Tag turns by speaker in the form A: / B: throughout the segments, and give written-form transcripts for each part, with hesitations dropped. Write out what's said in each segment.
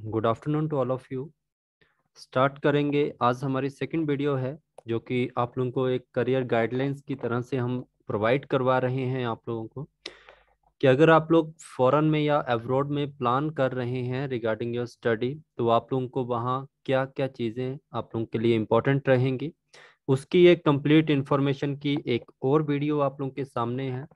A: Good afternoon to all of you. Start करेंगे। आज हमारी सेकंड वीडियो है जो कि आप लोगों को एक करियर गाइडलाइंस की तरह से हम प्रोवाइड करवा रहे हैं आप लोगों को कि अगर आप लोग फॉरेन में या अब्रॉड में प्लान कर रहे हैं रिगार्डिंग योर स्टडी, तो आप लोगों को वहाँ क्या क्या चीज़ें आप लोगों के लिए इम्पोर्टेंट रहेंगी, उसकी एक कंप्लीट इंफॉर्मेशन की एक और वीडियो आप लोगों के सामने है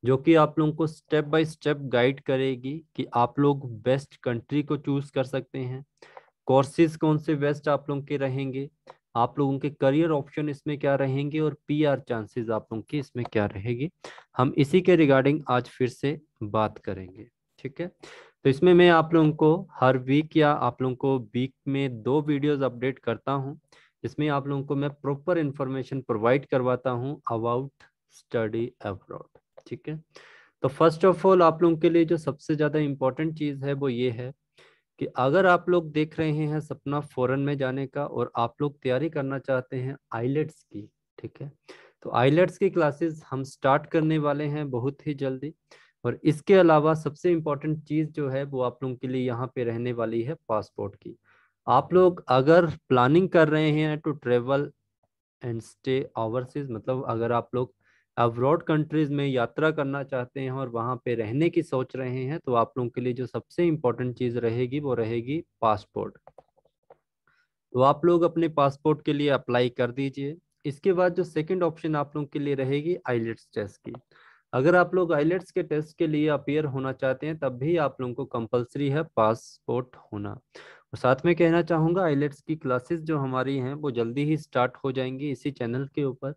A: जो कि आप लोगों को स्टेप बाय स्टेप गाइड करेगी कि आप लोग बेस्ट कंट्री को चूज कर सकते हैं, कोर्सेज कौन से बेस्ट आप लोगों के रहेंगे, आप लोगों के करियर ऑप्शन इसमें क्या रहेंगे और पीआर चांसेस आप लोगों की इसमें क्या रहेगी। हम इसी के रिगार्डिंग आज फिर से बात करेंगे। ठीक है, तो इसमें मैं आप लोगों को हर वीक या आप लोगों को वीक में 2 वीडियोस अपडेट करता हूं, जिसमें आप लोगों को मैं प्रॉपर इंफॉर्मेशन प्रोवाइड करवाता हूं अबाउट स्टडी अब्रॉड। ठीक है, तो फर्स्ट ऑफ ऑल आप लोगों के लिए जो सबसे ज़्यादा इम्पोर्टेंट चीज़ है वो ये है कि अगर आप लोग देख रहे हैं सपना फॉरेन में जाने का और आप लोग तैयारी करना चाहते हैं आइलेट्स की, ठीक है, तो आइलेट्स की क्लासेस हम स्टार्ट करने वाले हैं बहुत ही जल्दी। और इसके अलावा सबसे इम्पोर्टेंट चीज़ जो है वो आप लोगों के लिए यहाँ पे रहने वाली है पासपोर्ट की। आप लोग अगर प्लानिंग कर रहे हैं to travel and stay overseas, मतलब अगर आप लोग अब्रॉड कंट्रीज में यात्रा करना चाहते हैं और वहाँ पे रहने की सोच रहे हैं, तो आप लोगों के लिए जो सबसे इम्पोर्टेंट चीज़ रहेगी वो रहेगी पासपोर्ट। तो आप लोग अपने पासपोर्ट के लिए अप्लाई कर दीजिए। इसके बाद जो सेकंड ऑप्शन आप लोगों के लिए रहेगी आइलेट्स टेस्ट की। अगर आप लोग आइलेट्स के टेस्ट के लिए अपियर होना चाहते हैं तब भी आप लोगों को कंपलसरी है पासपोर्ट होना। और साथ में कहना चाहूँगा आइलेट्स की क्लासेस जो हमारी हैं वो जल्दी ही स्टार्ट हो जाएंगी इसी चैनल के ऊपर।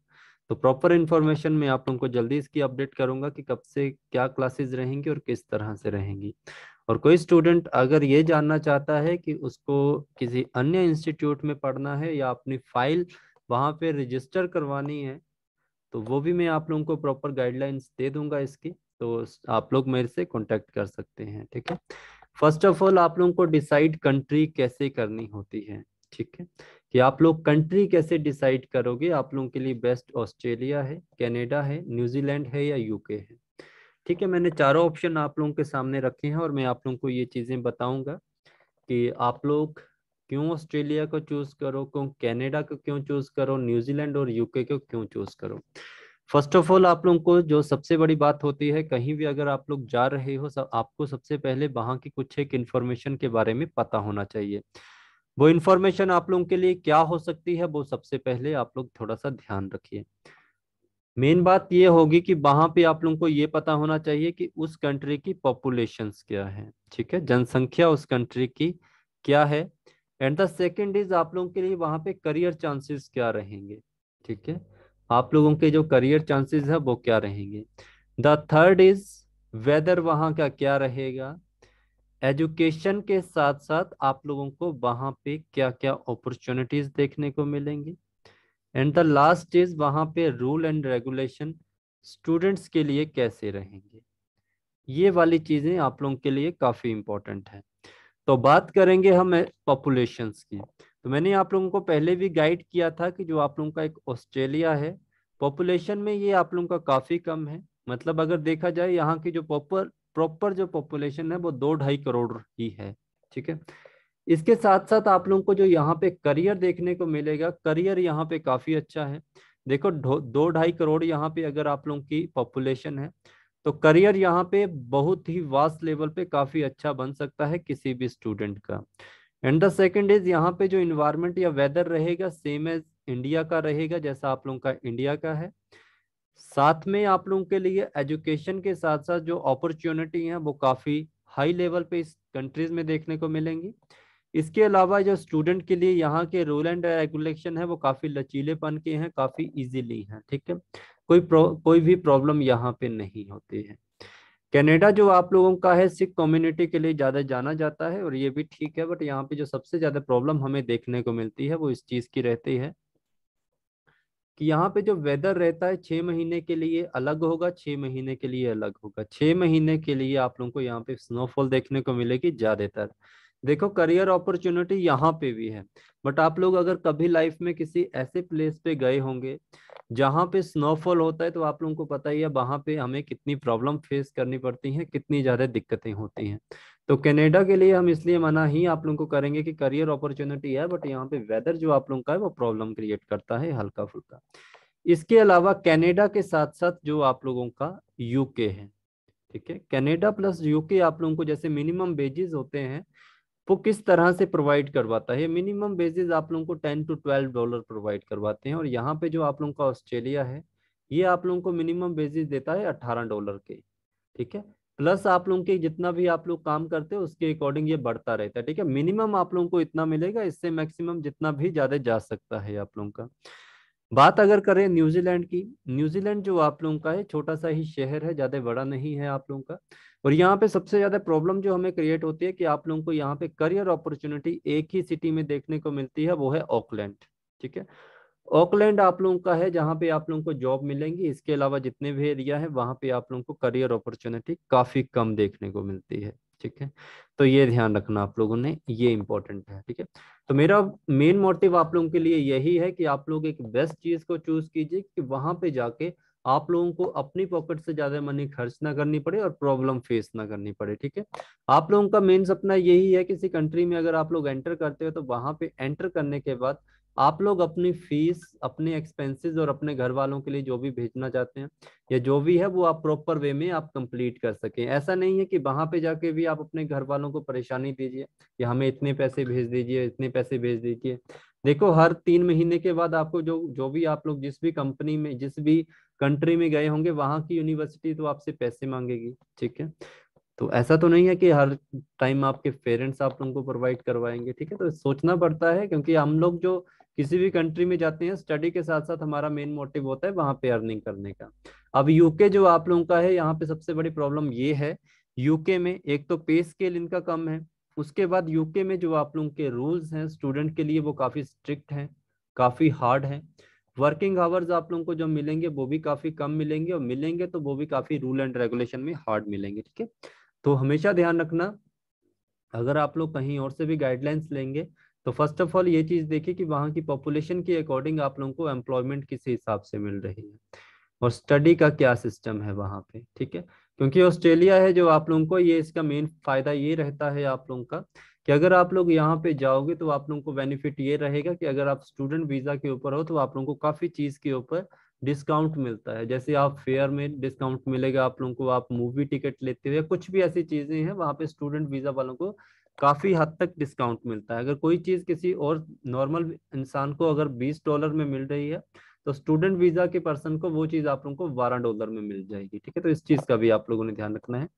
A: तो प्रॉपर इन्फॉर्मेशन मैं आप लोगों को जल्दी इसकी अपडेट करूंगा कि कब से क्या क्लासेस रहेंगी और किस तरह से रहेंगी। और कोई स्टूडेंट अगर ये जानना चाहता है कि उसको किसी अन्य इंस्टीट्यूट में पढ़ना है या अपनी फाइल वहाँ पे रजिस्टर करवानी है, तो वो भी मैं आप लोगों को प्रॉपर गाइडलाइंस दे दूंगा इसकी। तो आप लोग मेरे से कांटेक्ट कर सकते हैं। ठीक है, फर्स्ट ऑफ ऑल आप लोगों को डिसाइड कंट्री कैसे करनी होती है। ठीक है, कि आप लोग कंट्री कैसे डिसाइड करोगे। आप लोगों के लिए बेस्ट ऑस्ट्रेलिया है, कनाडा है, न्यूजीलैंड है या यूके है। ठीक है, मैंने चारों ऑप्शन आप लोगों के सामने रखे हैं और मैं आप लोगों को ये चीज़ें बताऊंगा कि आप लोग क्यों ऑस्ट्रेलिया को चूज करो, क्यों कनाडा को क्यों चूज करो, न्यूजीलैंड और यूके को क्यों चूज करो। फर्स्ट ऑफ ऑल आप लोगों को जो सबसे बड़ी बात होती है, कहीं भी अगर आप लोग जा रहे हो आपको सबसे पहले वहाँ की कुछ एक इन्फॉर्मेशन के बारे में पता होना चाहिए। वो इन्फॉर्मेशन आप लोगों के लिए क्या हो सकती है वो सबसे पहले आप लोग थोड़ा सा ध्यान रखिए। मेन बात ये होगी कि वहां पे आप लोगों को ये पता होना चाहिए कि उस कंट्री की पॉपुलेशंस क्या है। ठीक है, जनसंख्या उस कंट्री की क्या है। एंड द सेकंड इज आप लोगों के लिए वहां पे करियर चांसेस क्या रहेंगे। ठीक है, आप लोगों के जो करियर चांसेस है वो क्या रहेंगे। द थर्ड इज वेदर वहां का क्या रहेगा। एजुकेशन के साथ साथ आप लोगों को वहां पे क्या क्या अपॉर्चुनिटीज देखने को मिलेंगी। एंड द लास्ट इज वहां पे रूल एंड रेगुलेशन स्टूडेंट्स के लिए कैसे रहेंगे। ये वाली चीजें आप लोगों के लिए काफी इंपॉर्टेंट है। तो बात करेंगे हम पॉपुलेशंस की। तो मैंने आप लोगों को पहले भी गाइड किया था कि जो आप लोगों का एक ऑस्ट्रेलिया है, पॉपुलेशन में ये आप लोगों का काफी कम है। मतलब अगर देखा जाए यहाँ की जो प्रॉपर प्रॉपर जो पॉपुलेशन है वो 2-2.5 करोड़ ही है। ठीक है, इसके साथ साथ आप लोगों को जो यहाँ पे करियर देखने को मिलेगा, करियर यहाँ पे काफी अच्छा है। देखो 2-2.5 करोड़ यहाँ पे अगर आप लोगों की पॉपुलेशन है, तो करियर यहाँ पे बहुत ही वास्ट लेवल पे काफी अच्छा बन सकता है किसी भी स्टूडेंट का। एंड द सेकंड इज यहाँ पे जो इन्वायरमेंट या वेदर रहेगा सेम एज इंडिया का रहेगा, जैसा आप लोगों का इंडिया का है। साथ में आप लोगों के लिए एजुकेशन के साथ साथ जो अपॉर्चुनिटी है वो काफी हाई लेवल पे इस कंट्रीज में देखने को मिलेंगी। इसके अलावा जो स्टूडेंट के लिए यहाँ के रूल एंड रेगुलेशन है वो काफी लचीलेपन के हैं, काफी इजीली हैं। ठीक है, कोई भी प्रॉब्लम यहाँ पे नहीं होती है। कनाडा जो आप लोगों का है सिख कम्युनिटी के लिए ज्यादा जाना जाता है और ये भी ठीक है, बट यहाँ पे जो सबसे ज्यादा प्रॉब्लम हमें देखने को मिलती है वो इस चीज की रहती है कि यहाँ पे जो वेदर रहता है 6 महीने के लिए अलग होगा, 6 महीने के लिए अलग होगा। 6 महीने के लिए आप लोगों को यहाँ पे स्नोफॉल देखने को मिलेगी ज्यादातर, देखो करियर अपॉर्चुनिटी यहाँ पे भी है, बट आप लोग अगर कभी लाइफ में किसी ऐसे प्लेस पे गए होंगे जहाँ पे स्नोफॉल होता है, तो आप लोगों को पता ही है वहां पे हमें कितनी प्रॉब्लम फेस करनी पड़ती हैं, कितनी ज्यादा दिक्कतें होती हैं। तो कनाडा के लिए हम इसलिए मना ही आप लोगों को करेंगे कि करियर अपॉर्चुनिटी है, बट यहाँ पे वेदर जो आप लोगों का है वो प्रॉब्लम क्रिएट करता है हल्का फुल्का। इसके अलावा कनाडा के साथ साथ जो आप लोगों का यूके है, ठीक है, कनाडा प्लस यूके आप लोगों को जैसे मिनिमम वेजेस होते हैं वो किस तरह से प्रोवाइड करवाता है। मिनिमम वेजेस आप लोगों को $10 to $12 प्रोवाइड करवाते हैं, और यहाँ पे जो आप लोगों का ऑस्ट्रेलिया है ये आप लोगों को मिनिमम वेजेस देता है $18 के, ठीक है। प्लस आप लोगों के जितना भी आप लोग काम करते हो उसके अकॉर्डिंग ये बढ़ता रहता है, ठीक है। मिनिमम आप लोगों को इतना मिलेगा, इससे मैक्सिमम जितना भी ज्यादा जा सकता है आप लोगों का। बात अगर करें न्यूजीलैंड की, न्यूजीलैंड जो आप लोगों का है छोटा सा ही शहर है, ज्यादा बड़ा नहीं है आप लोगों का। और यहाँ पे सबसे ज्यादा प्रॉब्लम जो हमें क्रिएट होती है कि आप लोगों को यहाँ पे करियर अपॉर्चुनिटी एक ही सिटी में देखने को मिलती है, वो है ऑकलैंड, ठीक है। ऑकलैंड आप लोगों का है जहाँ पे आप लोगों को जॉब मिलेंगी, इसके अलावा जितने भी एरिया है वहाँ पे आप लोगों को करियर अपॉर्चुनिटी काफी कम देखने को मिलती है, ठीक है। तो ये ध्यान रखना आप लोगों ने, ये इंपॉर्टेंट है, ठीक है। तो मेरा मेन मोटिव आप लोगों के लिए यही है कि आप लोग एक बेस्ट चीज को चूज कीजिए कि वहां पे जाके आप लोगों को अपनी पॉकेट से ज्यादा मनी खर्च ना करनी पड़े और प्रॉब्लम फेस ना करनी पड़े, ठीक है। आप लोगों का मेन सपना यही है किसी कंट्री में अगर आप लोग एंटर करते हो तो वहां पे एंटर करने के बाद आप लोग अपनी फीस, अपने एक्सपेंसेस और अपने घर वालों के लिए जो भी भेजना चाहते हैं या जो भी है वो आप प्रॉपर वे में आप कंप्लीट कर सकें। ऐसा नहीं है कि वहां पे जाके भी आप अपने घर वालों को परेशानी दीजिए कि हमें इतने पैसे भेज दीजिए, इतने पैसे भेज दीजिए। देखो हर 3 महीने के बाद आपको जो जो भी आप लोग जिस भी कंपनी में जिस भी कंट्री में गए होंगे वहां की यूनिवर्सिटी तो आपसे पैसे मांगेगी, ठीक है। तो ऐसा तो नहीं है कि हर टाइम आपके पेरेंट्स आप लोगों को प्रोवाइड करवाएंगे, ठीक है। तो सोचना पड़ता है क्योंकि हम लोग जो किसी भी कंट्री में जाते हैं स्टडी के साथ साथ हमारा मेन मोटिव होता है वहां पे अर्निंग करने का। अब यूके जो आप लोगों का है यहाँ पे सबसे बड़ी प्रॉब्लम ये है, यूके में एक तो पे स्केल इनका कम है, उसके बाद यूके में जो आप लोगों के रूल्स हैं स्टूडेंट के लिए वो काफी स्ट्रिक्ट हैं, काफी हार्ड हैं। वर्किंग आवर्स आप लोगों को जो मिलेंगे वो भी काफी कम मिलेंगे, और मिलेंगे तो वो भी काफी रूल एंड रेगुलेशन में हार्ड मिलेंगे, ठीक है। तो हमेशा ध्यान रखना अगर आप लोग कहीं और से भी गाइडलाइंस लेंगे तो फर्स्ट ऑफ ऑल ये चीज देखिए कि वहाँ की पॉपुलेशन के अकॉर्डिंग आप लोगों को एम्प्लॉयमेंट किस हिसाब से मिल रही है और स्टडी का क्या सिस्टम है वहाँ पे, ठीक है। क्योंकि ऑस्ट्रेलिया है जो आप लोगों को ये इसका मेन फायदा ये रहता है आप लोगों का कि अगर आप लोग यहाँ पे जाओगे तो आप लोगों को बेनिफिट ये रहेगा कि अगर आप स्टूडेंट वीजा के ऊपर हो तो आप लोगों को काफी चीज के ऊपर डिस्काउंट मिलता है। जैसे आप फेयर में डिस्काउंट मिलेगा आप लोगों को, आप मूवी टिकट लेते हो या कुछ भी ऐसी चीजें हैं वहाँ पे स्टूडेंट वीजा वालों को काफी हद तक डिस्काउंट मिलता है। अगर कोई चीज किसी और नॉर्मल इंसान को अगर $20 में मिल रही है तो स्टूडेंट वीजा के पर्सन को वो चीज आप लोगों को $12 में मिल जाएगी, ठीक है। तो इस चीज का भी आप लोगों ने ध्यान रखना है।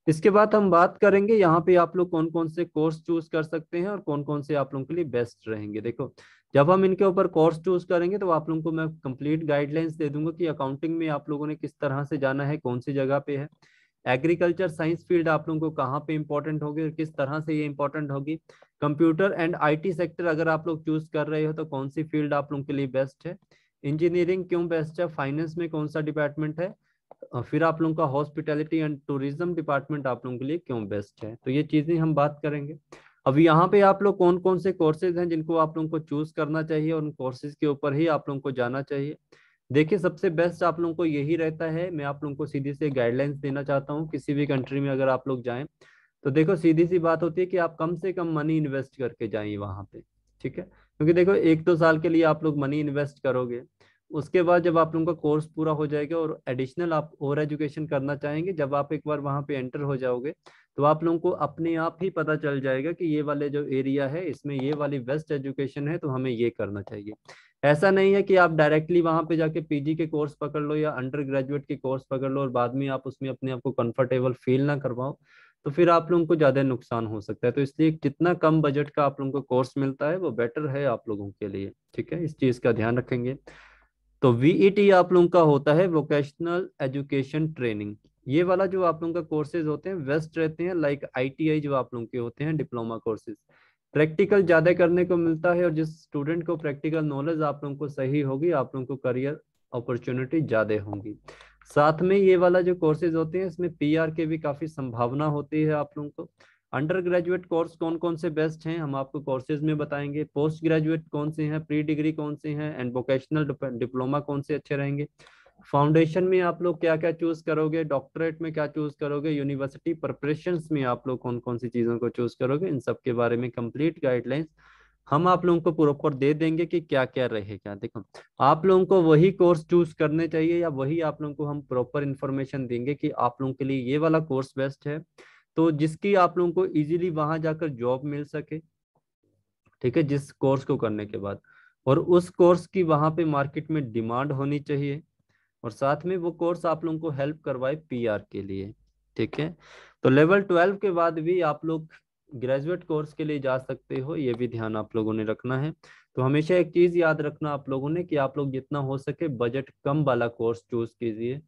A: इसके बाद हम बात करेंगे यहाँ पे आप लोग कौन कौन से कोर्स चूज कर सकते हैं और कौन कौन से आप लोगों के लिए बेस्ट रहेंगे। देखो जब हम इनके ऊपर कोर्स चूज करेंगे तो आप लोगों को मैं कंप्लीट गाइडलाइंस दे दूंगा कि अकाउंटिंग में आप लोगों ने किस तरह से जाना है, कौन सी जगह पे है। एग्रीकल्चर साइंस फील्ड आप लोगों को कहाँ पे इंपॉर्टेंट होगी और किस तरह से ये इंपॉर्टेंट होगी। कंप्यूटर एंड आईटी सेक्टर अगर आप लोग चूज कर रहे हो तो कौन सी फील्ड आप लोगों के लिए बेस्ट है। इंजीनियरिंग क्यों बेस्ट है, फाइनेंस में कौन सा डिपार्टमेंट है, और फिर आप लोगों का हॉस्पिटैलिटी एंड टूरिज्म डिपार्टमेंट आप लोगों के लिए क्यों बेस्ट है। तो ये चीजें हम बात करेंगे। अब यहाँ पे आप लोग कौन कौन से कोर्सेज हैं जिनको आप लोगों को चूज करना चाहिए और उन कोर्सेज के ऊपर ही आप लोगों को जाना चाहिए। देखिए सबसे बेस्ट आप लोगों को यही रहता है, मैं आप लोगों को सीधी से गाइडलाइंस देना चाहता हूँ किसी भी कंट्री में अगर आप लोग जाएं तो देखो सीधी सी बात होती है कि आप कम से कम मनी इन्वेस्ट करके जाइए वहां पे, ठीक है। क्योंकि देखो 1-2 साल के लिए आप लोग मनी इन्वेस्ट करोगे, उसके बाद जब आप लोगों का कोर्स पूरा हो जाएगा और एडिशनल आप और एजुकेशन करना चाहेंगे, जब आप एक बार वहां पे एंटर हो जाओगे तो आप लोगों को अपने आप ही पता चल जाएगा कि ये वाले जो एरिया है इसमें ये वाली बेस्ट एजुकेशन है तो हमें ये करना चाहिए। ऐसा नहीं है कि आप डायरेक्टली वहां पे जाके पीजी के कोर्स पकड़ लो या अंडर ग्रेजुएट के कोर्स पकड़ लो और बाद में आप उसमें अपने आप को कंफर्टेबल फील ना करवाओ, तो फिर आप लोगों को ज्यादा नुकसान हो सकता है। तो इसलिए जितना कम बजट का आप लोगों को कोर्स मिलता है वो बेटर है आप लोगों के लिए, ठीक है। इस चीज का ध्यान रखेंगे। तो वीईटी आप लोगों का होता है वोकेशनल एजुकेशन ट्रेनिंग। ये वाला जो आप लोगों का कोर्सेज होते हैं वेस्ट रहते हैं, लाइक आईटीआई जो आप लोगों के होते हैं डिप्लोमा कोर्सेज। प्रैक्टिकल ज्यादा करने को मिलता है और जिस स्टूडेंट को प्रैक्टिकल नॉलेज आप लोगों को सही होगी आप लोगों को करियर अपॉर्चुनिटी ज्यादा होंगी। साथ में ये वाला जो कोर्सेज होते हैं इसमें पीआर के भी काफी संभावना होती है आप लोगों को। अंडर ग्रेजुएट कोर्स कौन कौन से बेस्ट हैं हम आपको कोर्सेज में बताएंगे, पोस्ट ग्रेजुएट कौन से हैं, प्री डिग्री कौन से हैं, एंड वोकेशनल डिप्लोमा कौन से अच्छे रहेंगे, फाउंडेशन में आप लोग क्या क्या चूज करोगे, डॉक्टरेट में क्या चूज करोगे, यूनिवर्सिटी प्रिपरेशंस में आप लोग कौन कौन सी चीजों को चूज करोगे, इन सब के बारे में कंप्लीट गाइडलाइंस हम आप लोगों को प्रॉपर दे देंगे कि क्या क्या रहेगा। देखो, आप लोगों को वही कोर्स चूज करने चाहिए या वही आप लोगों को हम प्रॉपर इन्फॉर्मेशन देंगे कि आप लोगों के लिए ये वाला कोर्स बेस्ट है, तो जिसकी आप लोगों को इजीली वहां जाकर जॉब मिल सके। ठीक है, जिस कोर्स को करने के बाद, और उस कोर्स की वहां पे मार्केट में डिमांड होनी चाहिए, और साथ में वो कोर्स आप लोगों को हेल्प करवाए पीआर के लिए। ठीक है, तो लेवल 12 के बाद भी आप लोग ग्रेजुएट कोर्स के लिए जा सकते हो, ये भी ध्यान आप लोगों ने रखना है। तो हमेशा एक चीज याद रखना आप लोगों ने कि आप लोग जितना हो सके बजट कम वाला कोर्स चूज कीजिए।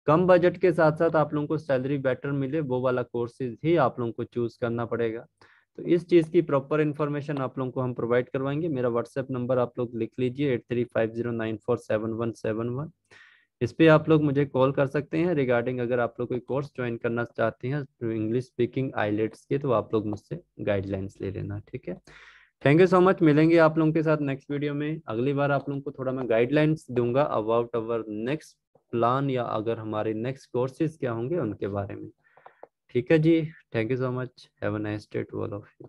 A: कम बजट के साथ साथ आप लोगों को सैलरी बेटर मिले वो वाला कोर्सेज ही आप लोगों को चूज करना पड़ेगा। तो इस चीज की प्रॉपर इन्फॉर्मेशन आप लोगों को हम प्रोवाइड करवाएंगे। मेरा व्हाट्सएप नंबर आप लोग लिख लीजिए 8350947171। इस पे आप लोग मुझे कॉल कर सकते हैं रिगार्डिंग अगर आप लोग कोई कोर्स ज्वाइन करना चाहते हैं इंग्लिश स्पीकिंग आइलेट्स के, तो आप लोग मुझसे गाइडलाइंस ले लेना। ठीक है, थैंक यू सो मच। मिलेंगे आप लोगों के साथ नेक्स्ट वीडियो में। अगली बार आप लोगों को थोड़ा मैं गाइडलाइंस दूंगा अबाउट अवर नेक्स्ट प्लान, या अगर हमारे नेक्स्ट कोर्सेज क्या होंगे उनके बारे में। ठीक है जी, thank you so much, have a nice day to all of you.